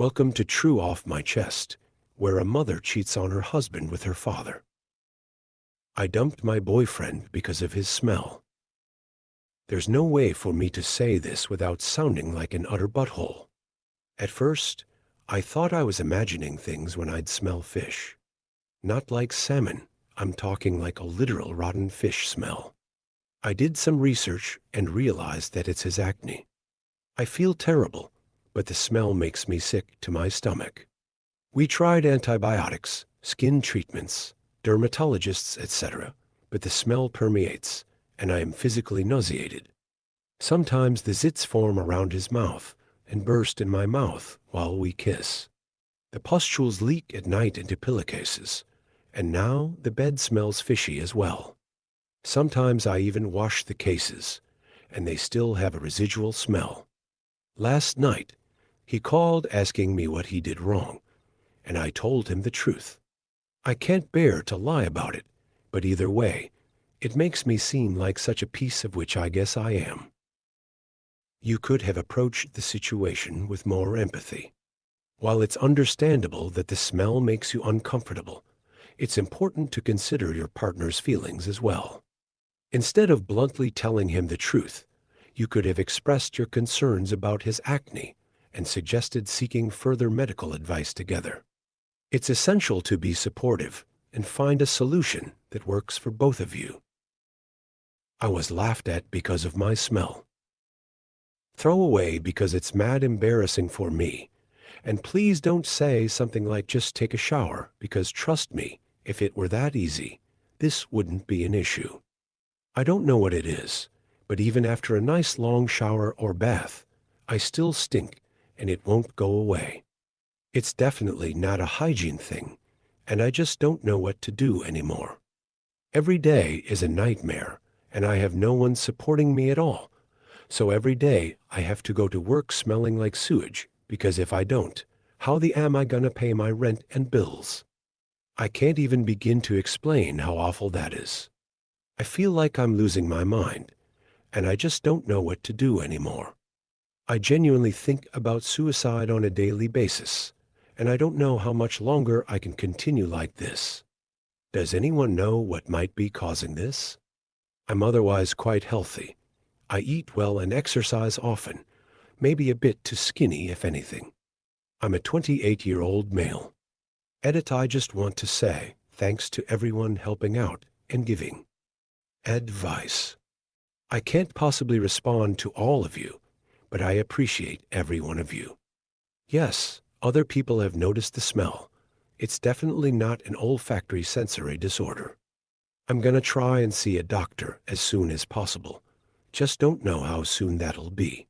Welcome to True Off My Chest, where a mother cheats on her husband with her father. I dumped my boyfriend because of his smell. There's no way for me to say this without sounding like an utter butthole. At first, I thought I was imagining things when I'd smell fish. Not like salmon, I'm talking like a literal rotten fish smell. I did some research and realized that it's his acne. I feel terrible, but the smell makes me sick to my stomach. We tried antibiotics, skin treatments, dermatologists, etc., but the smell permeates, and I am physically nauseated. Sometimes the zits form around his mouth and burst in my mouth while we kiss. The pustules leak at night into pillowcases, and now the bed smells fishy as well. Sometimes I even wash the cases, and they still have a residual smell. Last night, he called asking me what he did wrong, and I told him the truth. I can't bear to lie about it, but either way, it makes me seem like such a piece of which I guess I am. You could have approached the situation with more empathy. While it's understandable that the smell makes you uncomfortable, it's important to consider your partner's feelings as well. Instead of bluntly telling him the truth, you could have expressed your concerns about his acne and suggested seeking further medical advice together. It's essential to be supportive and find a solution that works for both of you. I was laughed at because of my smell. Throw away because it's mad embarrassing for me. And please don't say something like just take a shower, because trust me, if it were that easy, this wouldn't be an issue. I don't know what it is, but even after a nice long shower or bath, I still stink and it won't go away. It's definitely not a hygiene thing, and I just don't know what to do anymore. Every day is a nightmare, and I have no one supporting me at all. So every day I have to go to work smelling like sewage, because if I don't, how the am I gonna pay my rent and bills? I can't even begin to explain how awful that is. I feel like I'm losing my mind, and I just don't know what to do anymore. I genuinely think about suicide on a daily basis, and I don't know how much longer I can continue like this. Does anyone know what might be causing this? I'm otherwise quite healthy. I eat well and exercise often, maybe a bit too skinny if anything. I'm a 28-year-old male. Edit, I just want to say thanks to everyone helping out and giving advice. I can't possibly respond to all of you, but I appreciate every one of you. Yes, other people have noticed the smell. It's definitely not an olfactory sensory disorder. I'm gonna try and see a doctor as soon as possible. Just don't know how soon that'll be.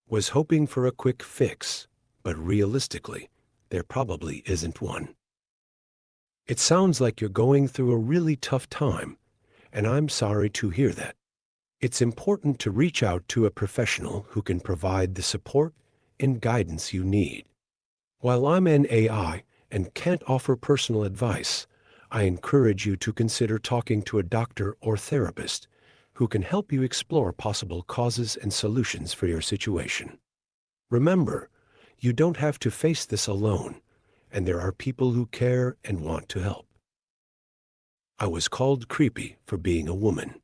Was hoping for a quick fix, but realistically, there probably isn't one. It sounds like you're going through a really tough time, and I'm sorry to hear that. It's important to reach out to a professional who can provide the support and guidance you need. While I'm an AI and can't offer personal advice, I encourage you to consider talking to a doctor or therapist who can help you explore possible causes and solutions for your situation. Remember, you don't have to face this alone, and there are people who care and want to help. I was called creepy for being a woman.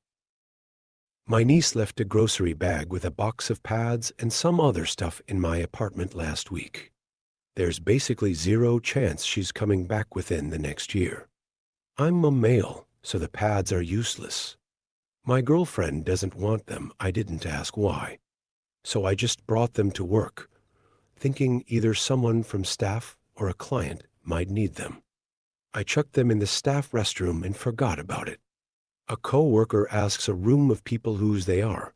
My niece left a grocery bag with a box of pads and some other stuff in my apartment last week. There's basically zero chance she's coming back within the next year. I'm a male, so the pads are useless. My girlfriend doesn't want them. I didn't ask why. So I just brought them to work, thinking either someone from staff or a client might need them. I chucked them in the staff restroom and forgot about it. A co-worker asks a room of people whose they are,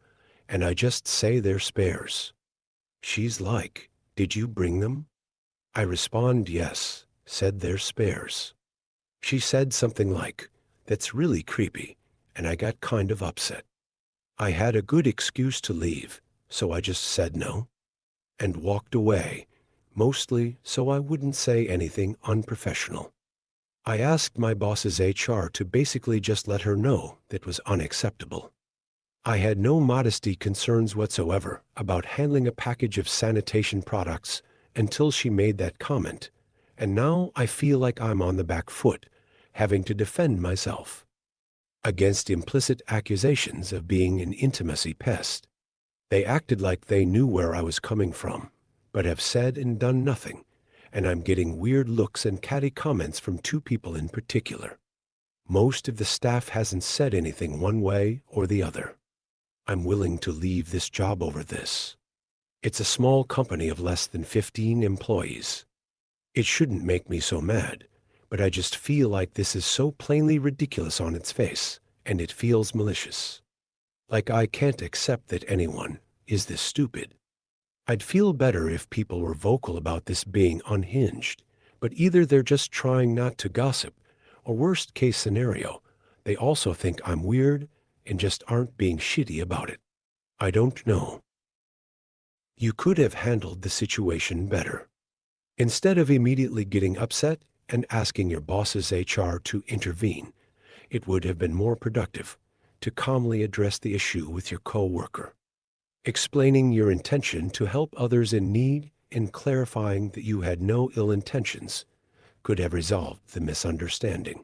and I just say they're spares. She's like, "Did you bring them?" I respond, "Yes," said they're spares. She said something like, "That's really creepy," and I got kind of upset. I had a good excuse to leave, so I just said no and walked away, mostly so I wouldn't say anything unprofessional. I asked my boss's HR to basically just let her know that was unacceptable. I had no modesty concerns whatsoever about handling a package of sanitation products until she made that comment, and now I feel like I'm on the back foot, having to defend myself against implicit accusations of being an intimacy pest. They acted like they knew where I was coming from, but have said and done nothing, and I'm getting weird looks and catty comments from two people in particular. Most of the staff hasn't said anything one way or the other. I'm willing to leave this job over this. It's a small company of less than 15 employees. It shouldn't make me so mad, but I just feel like this is so plainly ridiculous on its face, and it feels malicious. Like I can't accept that anyone is this stupid. I'd feel better if people were vocal about this being unhinged, but either they're just trying not to gossip, or worst case scenario, they also think I'm weird and just aren't being shitty about it. I don't know. You could have handled the situation better. Instead of immediately getting upset and asking your boss's HR to intervene, it would have been more productive to calmly address the issue with your coworker, explaining your intention to help others in need and clarifying that you had no ill intentions could have resolved the misunderstanding.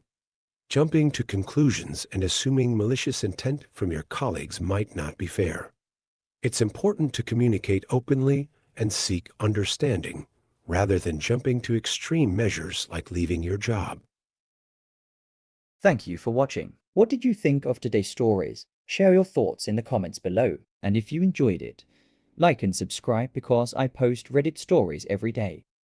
Jumping to conclusions and assuming malicious intent from your colleagues might not be fair. It's important to communicate openly and seek understanding, rather than jumping to extreme measures like leaving your job. Thank you for watching. What did you think of today's stories? Share your thoughts in the comments below. And if you enjoyed it, like and subscribe because I post Reddit stories every day.